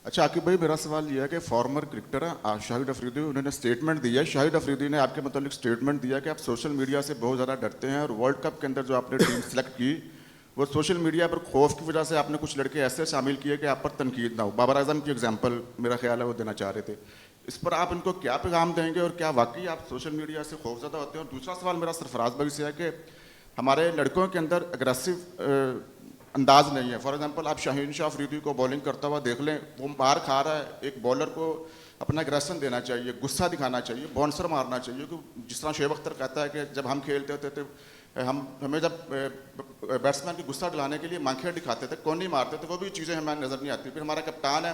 اچھا عاقب بھائی، میرا سوال یہ ہے کہ فارمر کرکٹر ہیں شاہد افریدی، انہوں نے اسٹیٹمنٹ دیا ہے، شاہد افریدی نے آپ کے متعلق اسٹیٹمنٹ دیا کہ آپ سوشل میڈیا سے بہت زیادہ ڈرتے ہیں، اور ورلڈ کپ کے اندر جو آپ نے ٹیم سلیکٹ کی وہ سوشل میڈیا پر خوف کی وجہ سے آپ نے کچھ لڑکے ایسے شامل کیے کہ آپ پر تنقید نہ ہو. بابر اعظم کی ایگزامپل میرا خیال ہے وہ دینا چاہ رہے تھے. اس پر آپ ان کو کیا پیغام دیں گے، اور کیا واقعی آپ سوشل میڈیا سے خوف زدہ ہوتے ہیں؟ اور دوسرا سوال میرا سرفراز بھائی سے ہے کہ ہمارے لڑکوں کے اندر اگریسو انداز نہیں ہے. فار ایگزامپل آپ شاہین شاہ افریدی کو بولنگ کرتا ہوا دیکھ لیں، وہ مار کھا رہا ہے. ایک بالر کو اپنا اگریشن دینا چاہیے، غصہ دکھانا چاہیے، باؤنسر مارنا چاہیے. کہ جس طرح شعیب اختر کہتا ہے کہ جب ہم کھیلتے ہوتے تھے ہمیں جب بیٹسمین کی غصہ دلانے کے لیے مانکھیں دکھاتے تھے، کون نہیں مارتے تھے، وہ بھی چیزیں ہمیں نظر نہیں آتی. پھر ہمارا کپتان ہے،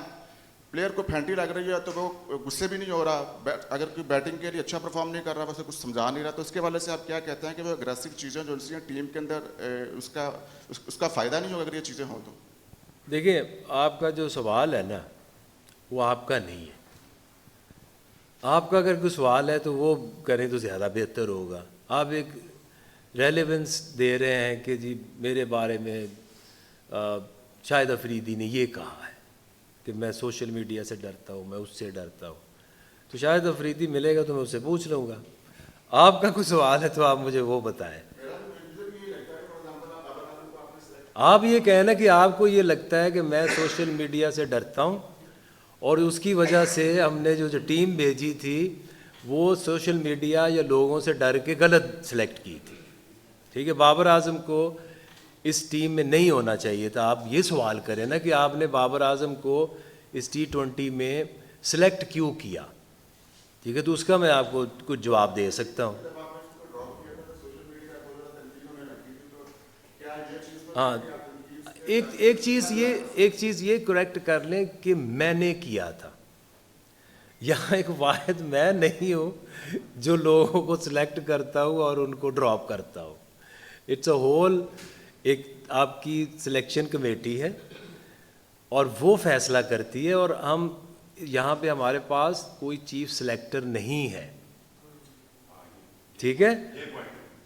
پلیئر کو پھینٹی لگ رہی ہے تو وہ غصے بھی نہیں ہو رہا، اگر کوئی بیٹنگ کے لیے اچھا پرفارم نہیں کر رہا، ویسے کچھ سمجھا نہیں رہا. تو اس کے والے سے آپ کیا کہتے ہیں کہ وہ اگریسو چیزیں جو ہیں ٹیم کے اندر اس کا فائدہ نہیں ہوگا اگر یہ چیزیں ہوں تو؟ دیکھیں، آپ کا جو سوال ہے نا وہ آپ کا نہیں ہے. آپ کا اگر کوئی سوال ہے تو وہ کریں تو زیادہ بہتر ہوگا. آپ ایک ریلیونس دے رہے ہیں کہ جی میرے بارے میں شاہد افریدی نے یہ کہا ہے کہ میں سوشل میڈیا سے ڈرتا ہوں، میں اس سے ڈرتا ہوں. تو شاہد افریدی ملے گا تو میں اس سے پوچھ لوں گا. آپ کا کوئی سوال ہے تو آپ مجھے وہ بتائیں. آپ یہ کہنا کہ آپ کو یہ لگتا ہے کہ میں سوشل میڈیا سے ڈرتا ہوں اور اس کی وجہ سے ہم نے جو ٹیم بھیجی تھی وہ سوشل میڈیا یا لوگوں سے ڈر کے غلط سلیکٹ کی تھی. ٹھیک ہے، بابر اعظم کو اس ٹیم میں نہیں ہونا چاہیے تھا. آپ یہ سوال کریں نا کہ آپ نے بابر اعظم کو اس T20 میں سلیکٹ کیوں کیا. ٹھیک ہے، تو اس کا میں آپ کو کچھ جواب دے سکتا ہوں. ہاں، ایک چیز یہ کریکٹ کر لیں کہ میں نے کیا تھا. یہاں ایک واحد میں نہیں ہوں جو لوگوں کو سلیکٹ کرتا ہوں اور ان کو ڈراپ کرتا ہوں. اٹس اے ہول ایک آپ کی سلیکشن کمیٹی ہے اور وہ فیصلہ کرتی ہے، اور ہم یہاں پہ ہمارے پاس کوئی چیف سلیکٹر نہیں ہے. ٹھیک ہے،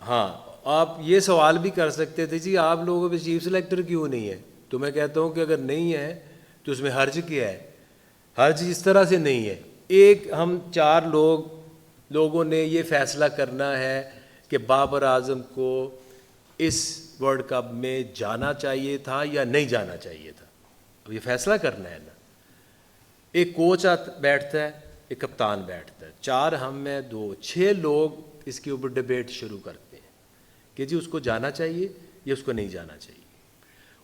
ہاں. آپ یہ سوال بھی کر سکتے تھے جی آپ لوگوں پہ چیف سلیکٹر کیوں نہیں ہے. تو میں کہتا ہوں کہ اگر نہیں ہے تو اس میں حرج کیا ہے. حرج اس طرح سے نہیں ہے. ایک ہم 4 لوگوں نے یہ فیصلہ کرنا ہے کہ بابر اعظم کو اس ورلڈ کپ میں جانا چاہیے تھا یا نہیں جانا چاہیے تھا. اب یہ فیصلہ کرنا ہے نا. ایک کوچ بیٹھتا ہے، ایک کپتان بیٹھتا ہے، 4 ہم میں 2، 6 لوگ اس کے اوپر ڈبیٹ شروع کرتے ہیں کہ جی اس کو جانا چاہیے یا اس کو نہیں جانا چاہیے.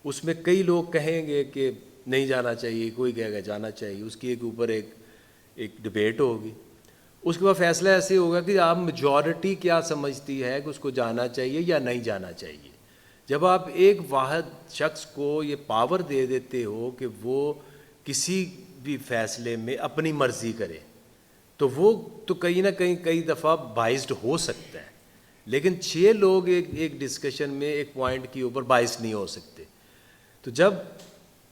اس میں کئی لوگ کہیں گے کہ نہیں جانا چاہیے، کوئی کہے گا جانا چاہیے. اس کی ایک اوپر ایک ڈبیٹ ہوگی. اس کے بعد فیصلہ ایسے ہوگا کہ آپ میجورٹی کیا سمجھتی ہے کہ اس کو جانا چاہیے یا نہیں جانا چاہیے. جب آپ ایک واحد شخص کو یہ پاور دے دیتے ہو کہ وہ کسی بھی فیصلے میں اپنی مرضی کرے تو وہ تو کہیں نہ کہیں کئی دفعہ بائسڈ ہو سکتا ہے. لیکن 6 لوگ ایک ڈسکشن میں ایک پوائنٹ کے اوپر باعث نہیں ہو سکتے. تو جب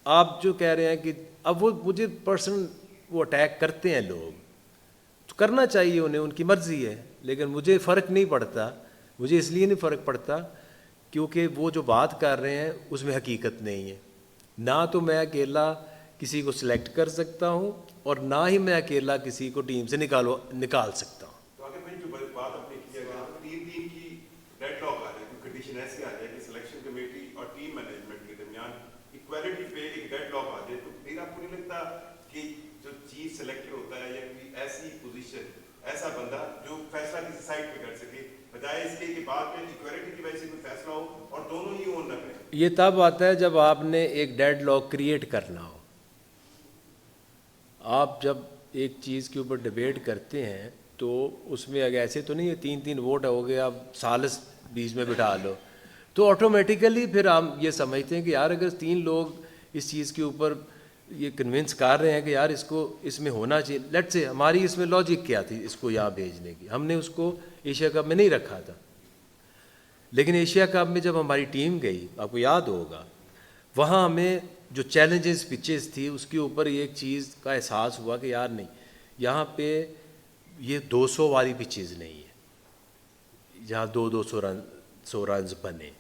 آپ جو کہہ رہے ہیں کہ اب وہ مجھے پرسنل وہ اٹیک کرتے ہیں لوگ، تو کرنا چاہیے انہیں، ان کی مرضی ہے. لیکن مجھے فرق نہیں پڑتا. مجھے اس لیے نہیں فرق پڑتا کیونکہ وہ جو بات کر رہے ہیں اس میں حقیقت نہیں ہے. نہ تو میں اکیلا کسی کو سلیکٹ کر سکتا ہوں اور نہ ہی میں اکیلا کسی کو ٹیم سے نکال سکتا ہوں. تو آگے بھائی جو بات آپ نے کی ہے کہ ٹیم کی ڈیڈ لاک آ جائے، کوئی کنڈیشن ایسی آ جائے کہ سلیکشن کمیٹی اور ٹیم مینجمنٹ کے درمیان ایکویلٹی پہ ایک ڈیڈ لاک آ جائے، تو پھر آپ کو نہیں لگتا کہ جو چیف سلیکٹر ہوتا ہے یا کوئی ایسی پوزیشن، ایسا بندہ جو فیصلہ کسی سائڈ پہ کر سکے، بجائے اس کے کہ بعد میں ایکویلٹی کی وجہ سے کوئی فیصلہ ہو اور دونوں ہی اون نہ کریں؟ یہ تب آتا ہے جب آپ نے ایک ڈیڈ لاک کریٹ کرنا ہو. آپ جب ایک چیز کے اوپر ڈبیٹ کرتے ہیں تو اس میں اگر ایسے تو نہیں ہے 3 ووٹ ہو گئے آپ سالس بیچ میں بٹھا لو، تو آٹومیٹیکلی پھر ہم یہ سمجھتے ہیں کہ یار اگر 3 لوگ اس چیز کے اوپر یہ کنونس کر رہے ہیں کہ یار اس میں ہونا چاہیے. لیٹ سے ہماری اس میں لاجک کیا تھی اس کو یہاں بھیجنے کی. ہم نے اس کو ایشیا کپ میں نہیں رکھا تھا، لیکن ایشیا کپ میں جب ہماری ٹیم گئی، آپ کو یاد ہوگا، وہاں ہمیں جو چیلنجز پچز تھی اس کے اوپر ایک چیز کا احساس ہوا کہ یار نہیں، یہاں پہ یہ 200 والی پچز نہیں ہے جہاں 200 رنز بنے.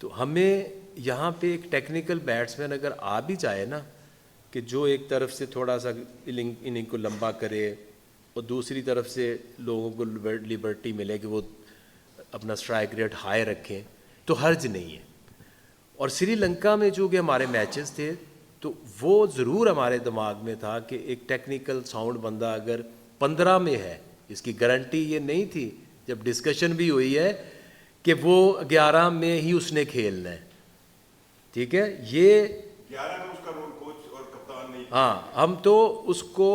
تو ہمیں یہاں پہ ایک ٹیکنیکل بیٹسمین اگر آ بھی جائے نا کہ جو ایک طرف سے تھوڑا سا اننگ کو لمبا کرے اور دوسری طرف سے لوگوں کو لبرٹی ملے کہ وہ اپنا سٹرائک ریٹ ہائی رکھیں, تو حرج نہیں ہے. اور سری لنکا میں چونکہ ہمارے میچز تھے تو وہ ضرور ہمارے دماغ میں تھا کہ ایک ٹیکنیکل ساؤنڈ بندہ اگر 15 میں ہے, اس کی گارنٹی یہ نہیں تھی جب ڈسکشن بھی ہوئی ہے کہ وہ 11 میں ہی اس نے کھیلنا ہے, ٹھیک ہے. یہ 11 میں اس کا رول کوچ اور کپتان نہیں, ہاں ہم تو اس کو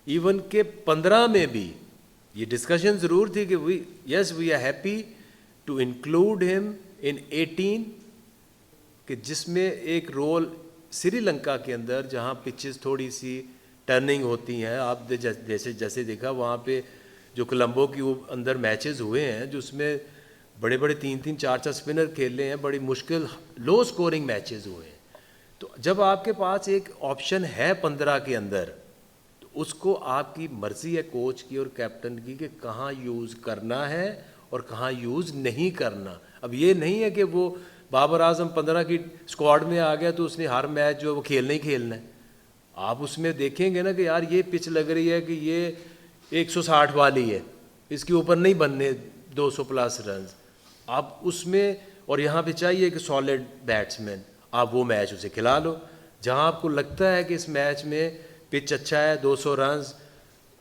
ایون کہ 15 میں بھی یہ ڈسکشن ضرور تھی کہ yes we are happy to include ہم ان 18, کہ جس میں ایک رول سری لنکا کے اندر جہاں پچز تھوڑی سی ٹرننگ ہوتی ہیں, آپ جیسے دیکھا وہاں پہ جو کولمبو کی اندر میچز ہوئے ہیں جو اس میں بڑے بڑے 3-3 4-4 اسپنر کھیلے ہیں, بڑی مشکل لو سکورنگ میچز ہوئے ہیں. تو جب آپ کے پاس ایک آپشن ہے 15 کے اندر تو اس کو آپ کی مرضی ہے کوچ کی اور کیپٹن کی کہ کہاں یوز کرنا ہے اور کہاں یوز نہیں کرنا. اب یہ نہیں ہے کہ وہ بابر اعظم 15 کی اسکواڈ میں آ گیا تو اس نے ہر میچ جو وہ کھیلنا ہی کھیلنا ہے. آپ اس میں دیکھیں گے نا کہ یار یہ پچ لگ رہی ہے کہ یہ 160 والی ہے, اس کے اوپر نہیں بننے 200 پلس رنز, آپ اس میں, اور یہاں پہ چاہیے کہ سالڈ بیٹسمین, آپ وہ میچ اسے کھلا لو. جہاں آپ کو لگتا ہے کہ اس میچ میں پچ اچھا ہے 200 رنز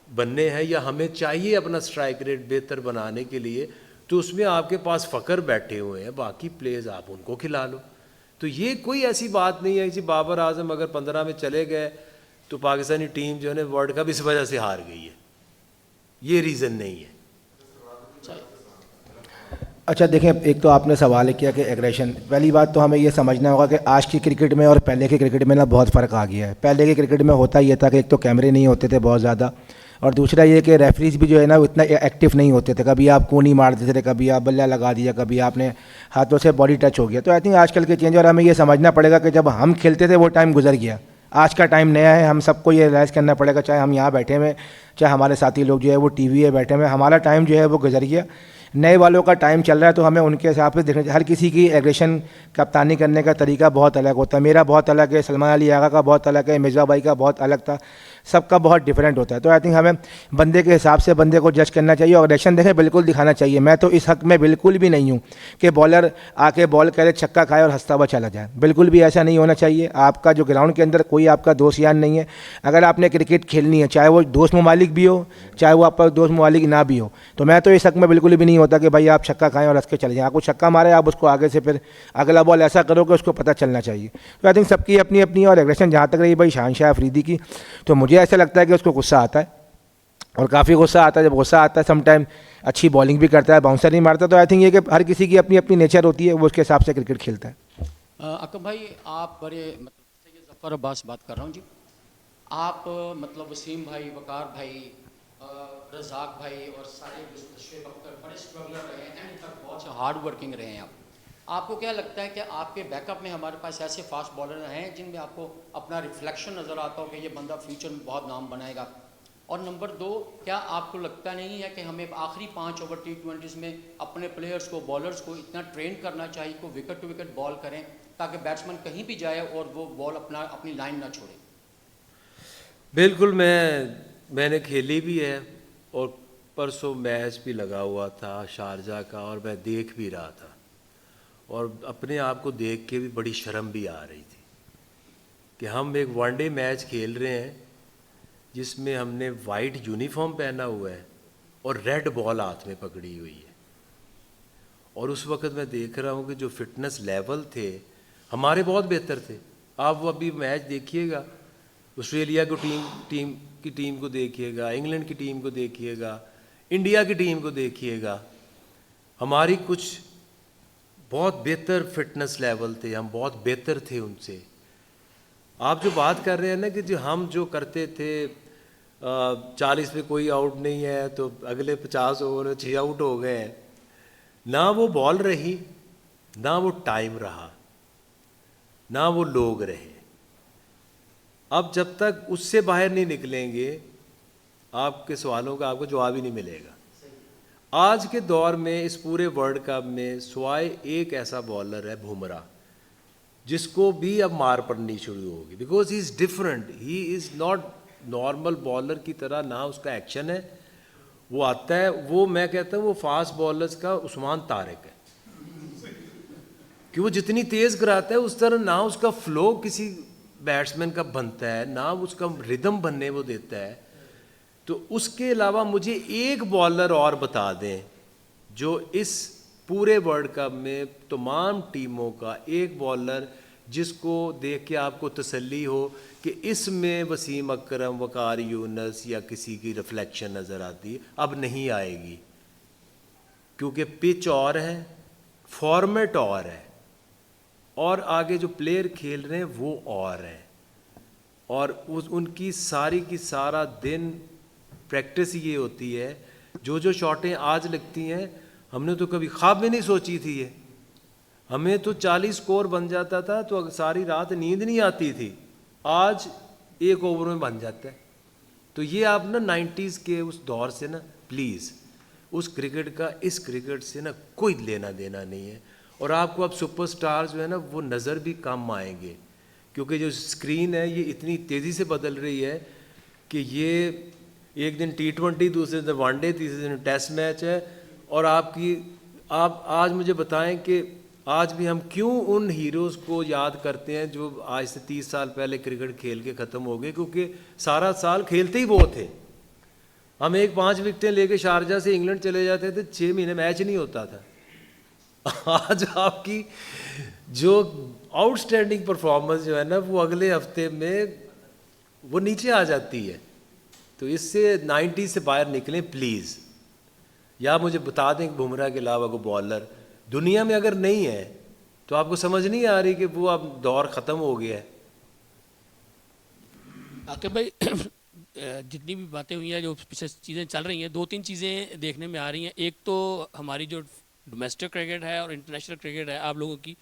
بننے ہیں یا ہمیں چاہیے اپنا سٹرائک ریٹ بہتر بنانے کے لیے, تو اس میں آپ کے پاس فخر بیٹھے ہوئے ہیں, باقی پلیز آپ ان کو کھلا لو. تو یہ کوئی ایسی بات نہیں ہے کہ بابر اعظم اگر 15 میں چلے گئے تو پاکستانی ٹیم جو ہے نا ورلڈ کپ اس وجہ سے ہار گئی ہے, یہ ریزن نہیں ہے. اچھا دیکھیں, ایک تو آپ نے سوال کیا کہ ایگریشن, پہلی بات تو ہمیں یہ سمجھنا ہوگا کہ آج کی کرکٹ میں اور پہلے کے کرکٹ میں نا بہت فرق آ گیا ہے. پہلے کے کرکٹ میں ہوتا یہ تھا کہ ایک تو کیمرے نہیں ہوتے تھے بہت زیادہ, اور دوسرا یہ کہ ریفریز بھی جو ہے نا اتنا ایکٹیو نہیں ہوتے تھے. کبھی آپ کونی مار دیتے تھے, کبھی آپ بلہ لگا دیا, کبھی آپ نے ہاتھوں سے باڈی ٹچ ہو گیا. تو آئی تھنک آج کل کے چینج, اور ہمیں یہ سمجھنا پڑے گا کہ جب ہم کھیلتے تھے وہ ٹائم گزر گیا, آج کا ٹائم نیا ہے. ہم سب کو یہ ریلائز کرنا پڑے گا, چاہے ہم یہاں بیٹھے ہوئے, چاہے ہمارے ساتھی لوگ جو ہے وہ ٹی وی ہے بیٹھے ہوئے, ہمارا ٹائم جو ہے وہ گزر گیا, نئے والوں کا ٹائم چل رہا ہے. تو ہمیں ان کے حساب سے دیکھنا چاہیے. ہر کسی کی ایگریشن کپتانی کرنے کا طریقہ بہت الگ ہوتا ہے. میرا بہت الگ ہے, سلمان علی آغا کا بہت الگ ہے, مرزا بھائی کا بہت الگ تھا, سب کا بہت ڈفرینٹ ہوتا ہے. تو آئی تھنک ہمیں بندے کے حساب سے بندے کو جج کرنا چاہیے, اور ایگریشن دیکھیں بالکل دکھانا چاہیے. میں تو اس حق میں بالکل بھی نہیں ہوں کہ بالر آ کے بال کرے, چھکا کھائے اور ہنستا ہوا چلا جائے. بالکل بھی ایسا نہیں ہونا چاہیے. آپ کا جو گراؤنڈ کے اندر کوئی آپ کا دوست یار نہیں ہے. اگر آپ نے کرکٹ کھیلنی ہے, چاہے وہ دوست ممالک بھی ہو, چاہے وہ آپ کا دوست ممالک نہ بھی ہو, تو میں تو اس حق میں بالکل بھی نہیں ہوتا کہ بھائی آپ چھکا کھائیں اور ہنس کے چلے جائیں. آپ کو چھکا مارے, آپ اس کو آگے سے پھر اگلا بال ایسا کرو کہ اس کو پتہ چلنا چاہیے. تو آئی تھنک سب کی اپنی اپنی, اور ایگریشن جہاں تک رہی بھائی شاہنشاہ افریدی کی, تو مجھے ایسا لگتا ہے کہ اس کو غصہ آتا ہے, اور کافی غصہ آتا ہے. جب غصہ آتا ہے سم ٹائم اچھی بالنگ بھی کرتا ہے, باؤنسر نہیں مارتا. تو آئی تھنک یہ کہ ہر کسی کی اپنی اپنی نیچر ہوتی ہے, وہ اس کے حساب سے کرکٹ کھیلتا ہے. اکرم بھائی, آپ بڑے مطلب ظفر عباس بات کر رہا ہوں جی. آپ مطلب وسیم بھائی, وقار بھائی, رزاق بھائی اور سارے شعیب اختر بڑے اسٹرگلر رہے ہیں, اینڈ تک بہت سے ہارڈ ورکنگ رہے ہیں. آپ کو کیا لگتا ہے کہ آپ کے بیک اپ میں ہمارے پاس ایسے فاسٹ بالر ہیں جن میں آپ کو اپنا ریفلیکشن نظر آتا ہو کہ یہ بندہ فیوچر میں بہت نام بنائے گا؟ اور نمبر 2, کیا آپ کو لگتا نہیں ہے کہ ہمیں آخری 5 اوور T20s میں اپنے پلیئرز کو, بالرز کو اتنا ٹرین کرنا چاہیے کہ وکٹ ٹو وکٹ بال کریں تاکہ بیٹسمین کہیں بھی جائے اور وہ بال اپنی لائن نہ چھوڑے؟ بالکل, میں نے کھیلی بھی ہے, اور پرسوں میچ بھی لگا ہوا تھا شارجہ کا, اور میں دیکھ بھی رہا تھا, اور اپنے آپ کو دیکھ کے بھی بڑی شرم بھی آ رہی تھی کہ ہم ایک ون ڈے میچ کھیل رہے ہیں جس میں ہم نے وائٹ یونیفارم پہنا ہوا ہے اور ریڈ بال ہاتھ میں پکڑی ہوئی ہے. اور اس وقت میں دیکھ رہا ہوں کہ جو فٹنس لیول تھے ہمارے بہت بہتر تھے. آپ وہ ابھی میچ دیکھیے گا, آسٹریلیا کو ٹیم کو دیکھیے گا, انگلینڈ کی ٹیم کو دیکھیے گا, انڈیا کی ٹیم کو دیکھیے گا, ہماری کچھ بہت بہتر فٹنس لیول تھے, ہم بہت بہتر تھے ان سے. آپ جو بات کر رہے ہیں نا کہ جو ہم جو کرتے تھے 40 میں کوئی آؤٹ نہیں ہے تو اگلے 50 اوور میں 6 آؤٹ ہو گئے ہیں, نہ وہ بال رہی, نہ وہ ٹائم رہا, نہ وہ لوگ رہے. اب جب تک اس سے باہر نہیں نکلیں گے آپ کے سوالوں کا آپ کو جواب ہی نہیں ملے گا. آج کے دور میں اس پورے ورلڈ کپ میں سوائے ایک ایسا بالر ہے بمراہ جس کو بھی اب مار پڑنی شروع ہوگی, because he is different, he is not normal bowler کی طرح, نہ اس کا ایکشن ہے, وہ آتا ہے, وہ میں کہتا ہوں وہ فاسٹ بالرز کا عثمان طارق ہے, کہ وہ جتنی تیز کراتا ہے اس طرح نہ اس کا فلو کسی بیٹسمین کا بنتا ہے, نہ اس کا ردم بننے وہ دیتا ہے. تو اس کے علاوہ مجھے ایک بالر اور بتا دیں جو اس پورے ورلڈ کپ میں تمام ٹیموں کا ایک بالر جس کو دیکھ کے آپ کو تسلی ہو کہ اس میں وسیم اکرم, وقار یونس یا کسی کی ریفلیکشن نظر آتی ہے. اب نہیں آئے گی, کیونکہ پچ اور ہے, فارمیٹ اور ہے, اور آگے جو پلیئر کھیل رہے ہیں وہ اور ہیں, اور ان کی سارا دن پریکٹس یہ ہوتی ہے. جو شاٹیں آج لگتی ہیں ہم نے تو کبھی خواب میں نہیں سوچی تھی, یہ ہمیں تو 40 سکور بن جاتا تھا تو ساری رات نیند نہیں آتی تھی, آج ایک اوور میں بن جاتا ہے. تو یہ آپ نا 90s کے اس دور سے نا پلیز اس کرکٹ کا اس کرکٹ سے نا کوئی لینا دینا نہیں ہے. اور آپ کو اب سپر سٹار جو ہے نا وہ نظر بھی کم آئیں گے, کیونکہ جو اسکرین ہے یہ اتنی تیزی سے بدل رہی ہے کہ یہ ایک دن T20, دوسرے دن ون ڈے, تیسرے دن ٹیسٹ میچ ہے. اور آپ آج مجھے بتائیں کہ آج بھی ہم کیوں ان ہیروز کو یاد کرتے ہیں جو آج سے 30 سال پہلے کرکٹ کھیل کے ختم ہو گئے, کیونکہ سارا سال کھیلتے ہی وہ تھے. ہم 5 وکٹیں لے کے شارجہ سے انگلینڈ چلے جاتے تھے, 6 مہینے میچ نہیں ہوتا تھا. آج آپ کی جو آؤٹ اسٹینڈنگ پرفارمنس جو ہے نا وہ اگلے ہفتے میں وہ نیچے آ جاتی ہے. تو اس سے 90 سے باہر نکلیں پلیز. یا مجھے بتا دیں کہ بمراہ کے علاوہ کوئی بالر دنیا میں اگر نہیں ہے تو آپ کو سمجھ نہیں آ رہی کہ وہ اب دور ختم ہو گیا ہے. عاقب بھائی جتنی بھی باتیں ہوئی ہیں, جو پیچھے چیزیں چل رہی ہیں, 2-3 چیزیں دیکھنے میں آ رہی ہیں. ایک تو ہماری جو ڈومیسٹک کرکٹ ہے اور انٹرنیشنل کرکٹ ہے آپ لوگوں کی,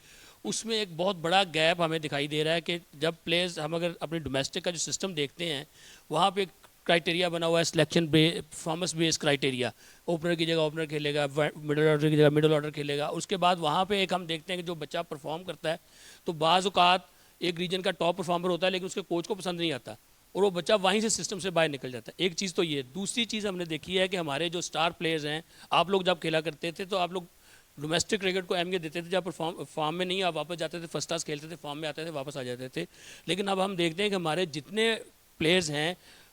اس میں ایک بہت بڑا گیپ ہمیں دکھائی دے رہا ہے کہ جب پلیئرز, ہم اگر اپنے ڈومیسٹک کا جو سسٹم دیکھتے ہیں وہاں پہ ایک کرائٹیریا بنا ہوا ہے, selection performance base criteria. Opener کی جگہ اوپنر کھیلے گا, مڈل آرڈر کی جگہ مڈل آرڈر کھیلے گا. اس کے بعد وہاں پہ ایک ہم دیکھتے ہیں کہ جو بچہ پرفارم کرتا ہے تو بعض اوقات ایک ریجن کا ٹاپ پرفارمر ہوتا ہے لیکن اس کے کوچ کو پسند نہیں آتا اور وہ بچہ وہیں سے سسٹم سے باہر نکل جاتا ہے. ایک چیز تو یہ. دوسری چیز ہم نے دیکھی ہے کہ ہمارے جو سٹار پلیئرز ہیں, آپ لوگ جب کھیلا کرتے تھے تو آپ لوگ ڈومیسٹک کرکٹ کو اہمیت دیتے تھے, جب فارم میں نہیں آپ واپس جاتے تھے, فرسٹ کلاس کھیلتے تھے, فارم میں آتے تھے, واپس آ جاتے تھے. لیکن اب ہم دیکھتے ہیں کہ ہمارے جتنے پلیئرز ہیں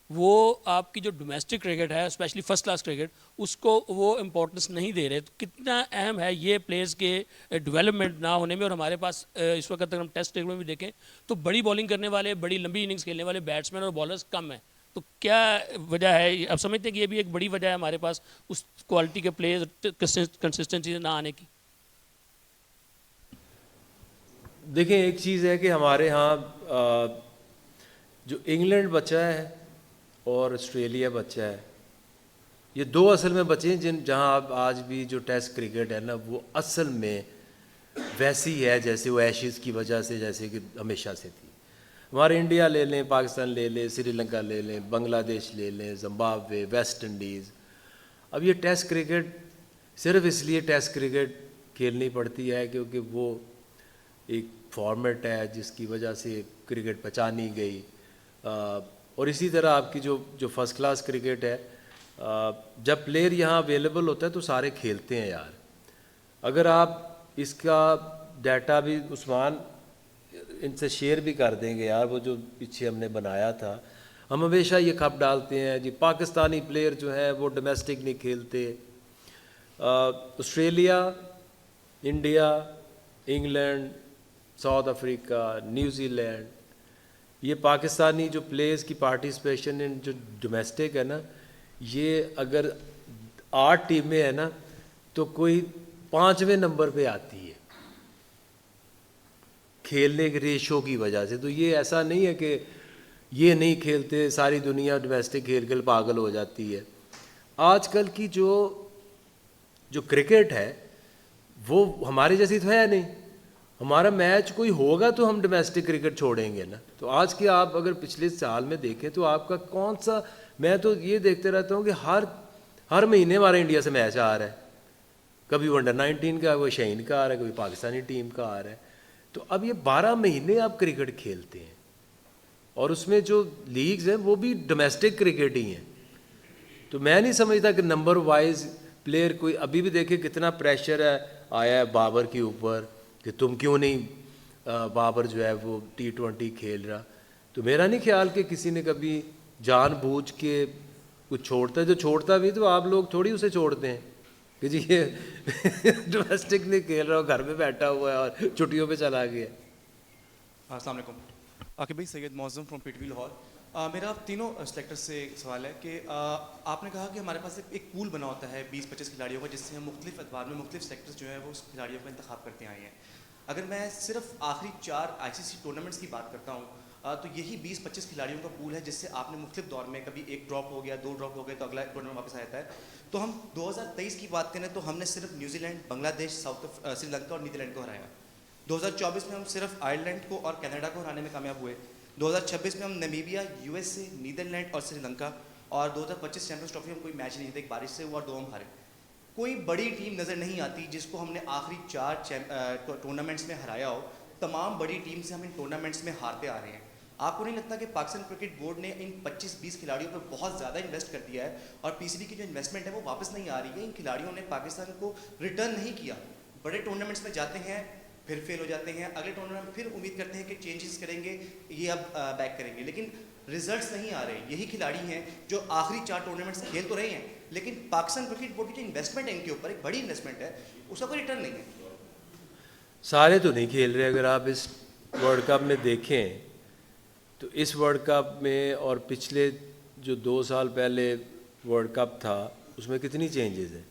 وہ آپ کی جو ڈومیسٹک کرکٹ ہے, اسپیشلی فرسٹ کلاس کرکٹ, اس کو وہ امپورٹنس نہیں دے رہے. تو کتنا اہم ہے یہ پلیئرز کے ڈیولپمنٹ نہ ہونے میں. اور ہمارے پاس اس وقت اگر ہم ٹیسٹ کرکٹ میں بھی دیکھیں تو بڑی بالنگ کرنے والے, بڑی لمبی اننگز کھیلنے والے بیٹسمین اور بالرز کم ہیں. تو کیا وجہ ہے؟ اب سمجھتے ہیں کہ یہ بھی ایک بڑی وجہ ہے ہمارے پاس اس کوالٹی کے پلیئرز کنسسٹنسی نہ آنے کی. دیکھیں ایک چیز ہے کہ ہمارے ہاں جو انگلینڈ بچہ ہے اور آسٹریلیا بچہ ہے, یہ 2 اصل میں بچے ہیں جہاں اب آج بھی جو ٹیسٹ کرکٹ ہے نا وہ اصل میں ویسی ہے جیسے وہ ایشز کی وجہ سے جیسے کہ ہمیشہ سے تھی. ہمارے انڈیا لے لیں, پاکستان لے لیں, سری لنکا لے لیں, بنگلہ دیش لے لیں, زمبابوے, ویسٹ انڈیز. اب یہ ٹیسٹ کرکٹ صرف اس لیے ٹیسٹ کرکٹ کھیلنی پڑتی ہے کیونکہ وہ ایک فارمیٹ ہے جس کی وجہ سے کرکٹ پہچانی گئی. اور اسی طرح آپ کی جو فرسٹ کلاس کرکٹ ہے, جب پلیئر یہاں اویلیبل ہوتا ہے تو سارے کھیلتے ہیں یار. اگر آپ اس کا ڈیٹا بھی عثمان ان سے شیئر بھی کر دیں گے یار, وہ جو پیچھے ہم نے بنایا تھا, ہم ہمیشہ یہ کھپ ڈالتے ہیں جی پاکستانی پلیئر جو ہیں وہ ڈومیسٹک نہیں کھیلتے. Australia, India, England, South Africa, New Zealand, یہ پاکستانی جو پلیئرز کی پارٹیسپیشن ان جو ڈومیسٹک ہے نا, یہ اگر 8 ٹیمیں ہیں نا تو کوئی 5ویں نمبر پہ آتی ہے کھیلنے کے ریشو کی وجہ سے. تو یہ ایسا نہیں ہے کہ یہ نہیں کھیلتے, ساری دنیا ڈومیسٹک کھیل کے پاگل ہو جاتی ہے. آج کل کی جو کرکٹ ہے وہ ہمارے جیسی تو ہے نہیں. ہمارا میچ کوئی ہوگا تو ہم ڈومیسٹک کرکٹ چھوڑیں گے نا. تو آج کے آپ اگر پچھلے سال میں دیکھیں تو آپ کا کون سا, میں تو یہ دیکھتے رہتا ہوں کہ ہر مہینے ہمارے انڈیا سے میچ آ رہا ہے. کبھی انڈر 19 کا, کوئی شہین کا آ رہا ہے, کوئی پاکستانی ٹیم کا آ رہا ہے. تو اب یہ 12 مہینے آپ کرکٹ کھیلتے ہیں اور اس میں جو لیگز ہیں وہ بھی ڈومیسٹک کرکٹ ہی ہیں. تو میں نہیں سمجھتا کہ نمبر وائز پلیئر کوئی, ابھی بھی دیکھیں کتنا پریشر ہے آیا ہے بابر کے اوپر کہ تم کیوں نہیں بابر جو ہے وہ T20 کھیل رہا. تو میرا نہیں خیال کہ کسی نے کبھی جان بوجھ کے کچھ چھوڑتا ہے. جو چھوڑتا بھی تو آپ لوگ تھوڑی اسے چھوڑتے ہیں کہ جی یہ ڈومیسٹک نہیں کھیل رہا, گھر میں بیٹھا ہوا ہے اور چھٹیوں پہ چلا گیا. السلام علیکم. عاقب بھائی, سید معظم from P T V Lahore. میرا آپ تینوں سلیکٹر سے ایک سوال ہے کہ آپ نے کہا کہ ہمارے پاس ایک پول بنا ہوتا ہے 20-25 کھلاڑیوں کا, جس سے ہم مختلف ادوار میں مختلف سلیکٹرز جو ہیں وہ اس کھلاڑیوں کا انتخاب کرتے آئے ہیں. اگر میں صرف آخری 4 ICC ٹورنامنٹس کی بات کرتا ہوں تو یہی 20-25 کھلاڑیوں کا پول ہے جس سے آپ نے مختلف دور میں کبھی ایک ڈراپ ہو گیا, 2 ڈراپ ہو گئے تو اگلا ٹورنامنٹ واپس آ جاتا ہے. تو ہم 2023 کی بات کریں تو ہم نے صرف نیوزی لینڈ, بنگلہ دیش, سری لنکا اور نیدرلینڈ کو ہرایا. 2024 میں ہم صرف آئرلینڈ کو اور کینیڈا کو ہرانے میں کامیاب ہوئے. 2026 میں ہم نمیبیا, USA, نیدرلینڈ اور سری لنکا, اور 2025 چیمپئنز ٹرافی ہم کوئی میچ نہیں جیتے, ایک بارش سے ہوا اور 2 ہم ہارے. کوئی بڑی ٹیم نظر نہیں آتی جس کو ہم نے آخری 4 ٹورنامنٹس میں ہرایا ہو. تمام بڑی ٹیم سے ہم ان ٹورنامنٹس میں ہارتے آ رہے ہیں. آپ کو نہیں لگتا کہ پاکستان کرکٹ بورڈ نے ان 25-20 کھلاڑیوں پر بہت زیادہ انویسٹ کر دیا ہے اور PCB کی جو انویسٹمنٹ ہے وہ واپس نہیں آ رہی ہے؟ ان کھلاڑیوں نے پاکستان کو ریٹرن نہیں کیا. بڑے ٹورنامنٹس میں جاتے ہیں, پھر فیل ہو جاتے ہیں, اگلے ٹورنامنٹ پھر امید کرتے ہیں کہ چینجز کریں گے, یہ اب بیک کریں گے, لیکن ریزلٹس نہیں آ رہے. یہی کھلاڑی ہیں جو آخری 4 ٹورنامنٹس کھیل تو رہے ہیں, لیکن پاکستان کرکٹ بورڈ کی جو انویسٹمنٹ ہے ان کے اوپر, ایک بڑی انویسٹمنٹ ہے, اس کا کوئی ریٹرن نہیں ہے. سارے تو نہیں کھیل رہے. اگر آپ اس ورلڈ کپ میں دیکھیں تو اس ورلڈ کپ میں اور پچھلے جو 2 سال پہلے ورلڈ کپ تھا اس میں کتنی چینجز ہیں.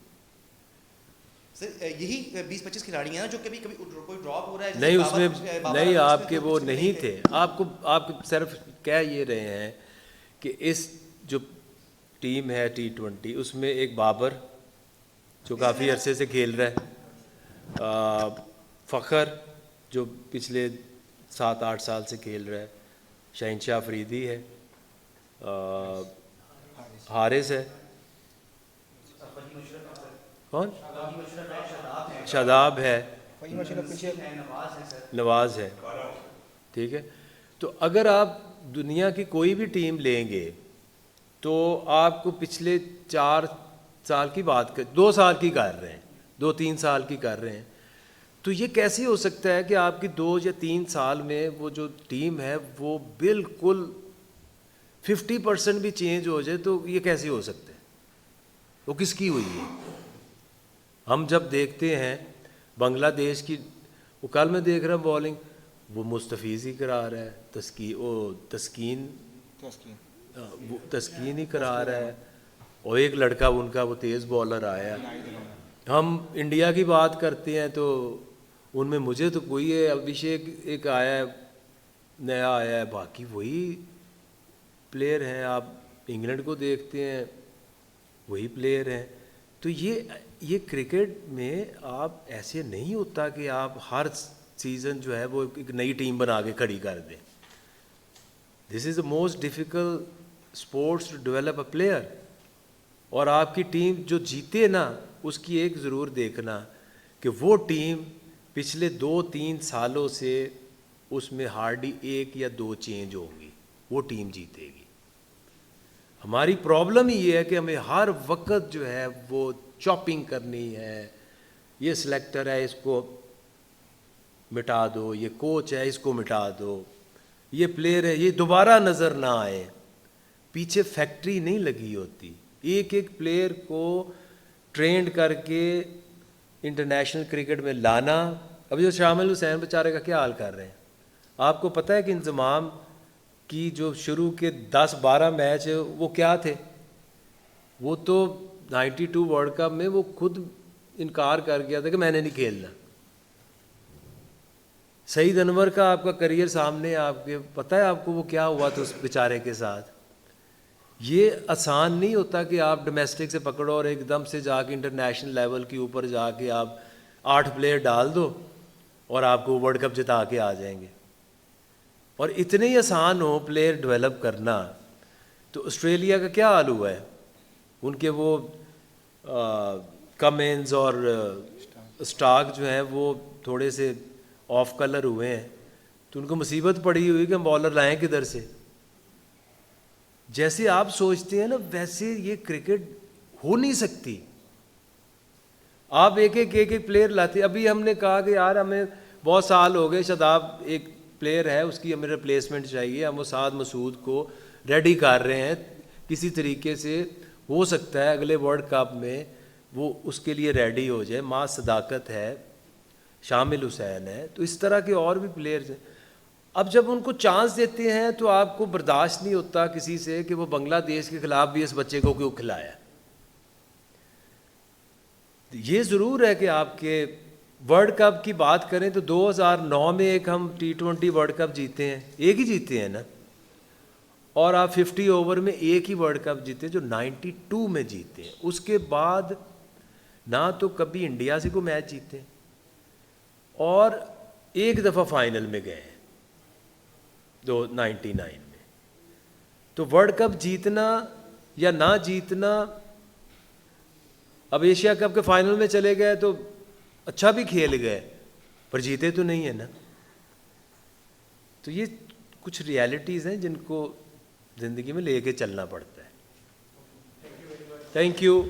سر یہی 20-25 کھلاڑی ہیں جو کبھی کبھی کوئی ڈراپ ہو رہا ہے. نہیں اس میں نہیں, آپ کے وہ نہیں تھے. آپ صرف کہہ یہ رہے ہیں کہ اس جو ٹیم ہے T20 اس میں ایک بابر جو کافی عرصے سے کھیل رہا ہے, فخر جو پچھلے 7-8 سال سے کھیل رہا ہے, شہنشاہ افریدی ہے, حارث ہے, کون, شاداب ہے, نواز ہے. ٹھیک ہے. تو اگر آپ دنیا کی کوئی بھی ٹیم لیں گے تو آپ کو پچھلے 4 سال کی بات 2 سال کی کر رہے ہیں, 2-3 سال کی کر رہے ہیں. تو یہ کیسے ہو سکتا ہے کہ آپ کی 2 یا 3 سال میں وہ جو ٹیم ہے وہ بالکل 50% بھی چینج ہو جائے؟ تو یہ کیسے ہو سکتا ہے؟ وہ کس کی ہوئی ہے؟ ہم جب دیکھتے ہیں بنگلہ دیش کی, وہ کل میں دیکھ رہا ہوں بالنگ, وہ مستفیض ہی کرا رہا ہے, تسکین ہی کرا رہا ہے, اور ایک لڑکا ان کا وہ تیز بالر آیا. ہم انڈیا کی بات کرتے ہیں تو ان میں مجھے تو کوئی ہے, ابھیشیک ایک آیا ہے, نیا آیا ہے, باقی وہی پلیئر ہیں. آپ انگلینڈ کو دیکھتے ہیں وہی پلیئر ہیں. تو یہ کرکٹ میں آپ ایسے نہیں ہوتا کہ آپ ہر سیزن جو ہے وہ ایک نئی ٹیم بنا کے کھڑی کر دیں. This is the most difficult sports to develop a player. اور آپ کی ٹیم جو جیتے نا اس کی ایک ضرور دیکھنا کہ وہ ٹیم پچھلے 2-3 سالوں سے اس میں ہارڈلی 1 یا 2 چینج ہوں گی, وہ ٹیم جیتے گی. ہماری پرابلم ہی یہ ہے کہ ہمیں ہر وقت جو ہے وہ چاپنگ کرنی ہے. یہ سلیکٹر ہے اس کو مٹا دو, یہ کوچ ہے اس کو مٹا دو, یہ پلیئر ہے یہ دوبارہ نظر نہ آئے. پیچھے فیکٹری نہیں لگی ہوتی. ایک پلیئر کو ٹرینڈ کر کے انٹرنیشنل کرکٹ میں لانا. ابھی جو شامل حسین بیچارے کا کیا حال کر رہے ہیں, آپ کو پتہ ہے کہ انضمام کی جو شروع کے 10-12 میچ وہ کیا تھے؟ وہ تو 92 ورلڈ کپ میں وہ خود انکار کر گیا تھا کہ میں نے نہیں کھیلنا. سعید انور کا آپ کا کریئر سامنے, آپ کے پتہ ہے آپ کو وہ کیا ہوا تھا اس بیچارے کے ساتھ. یہ آسان نہیں ہوتا کہ آپ ڈومیسٹک سے پکڑو اور ایک دم سے جا کے انٹرنیشنل لیول کے اوپر جا کے آپ 8 پلیئر ڈال دو اور آپ کو ورلڈ کپ جتا کے آ جائیں گے. اور اتنے ہی آسان ہو پلیئر ڈیولپ کرنا. تو آسٹریلیا کا کیا حال ہوا ہے, ان کے وہ کمنز اور اسٹاک جو ہیں وہ تھوڑے سے آف کلر ہوئے ہیں تو ان کو مصیبت پڑی ہوئی کہ ہم بولر لائیں کدھر سے. جیسے آپ سوچتے ہیں نا ویسے یہ کرکٹ ہو نہیں سکتی. آپ ایک ایک پلیئر لاتے. ابھی ہم نے کہا کہ یار ہمیں بہت سال ہو گئے, شاداب ایک پلیئر ہے اس کی ہمیں ریپلیسمنٹ چاہیے, ہم اساد مسعود کو ریڈی کر رہے ہیں کسی طریقے سے, ہو سکتا ہے اگلے ورلڈ کپ میں وہ اس کے لیے ریڈی ہو جائے. ماں صداقت ہے, شامل حسین ہے, تو اس طرح کے اور بھی پلیئرز ہیں. اب جب ان کو چانس دیتے ہیں تو آپ کو برداشت نہیں ہوتا کسی سے کہ وہ بنگلہ دیش کے خلاف بھی اس بچے کو کیوں کھلایا. یہ ضرور ہے کہ آپ کے ورلڈ کپ کی بات کریں تو 2009 میں ایک ہم T20 ورلڈ کپ جیتے ہیں, ایک ہی جیتے ہیں نا, اور آپ 50 اوور میں ایک ہی ورلڈ کپ جیتے جو 92 میں جیتے ہیں. اس کے بعد نہ تو کبھی انڈیا سے کوئی میچ جیتے اور ایک دفعہ فائنل میں گئے 99 میں. تو ورلڈ کپ جیتنا یا نہ جیتنا, اب ایشیا کپ کے فائنل میں چلے گئے تو اچھا بھی کھیل گئے پر جیتے تو نہیں ہے نا. تو یہ کچھ ریالٹیز ہیں جن کو زندگی میں لے کے چلنا پڑتا ہے. Thank you.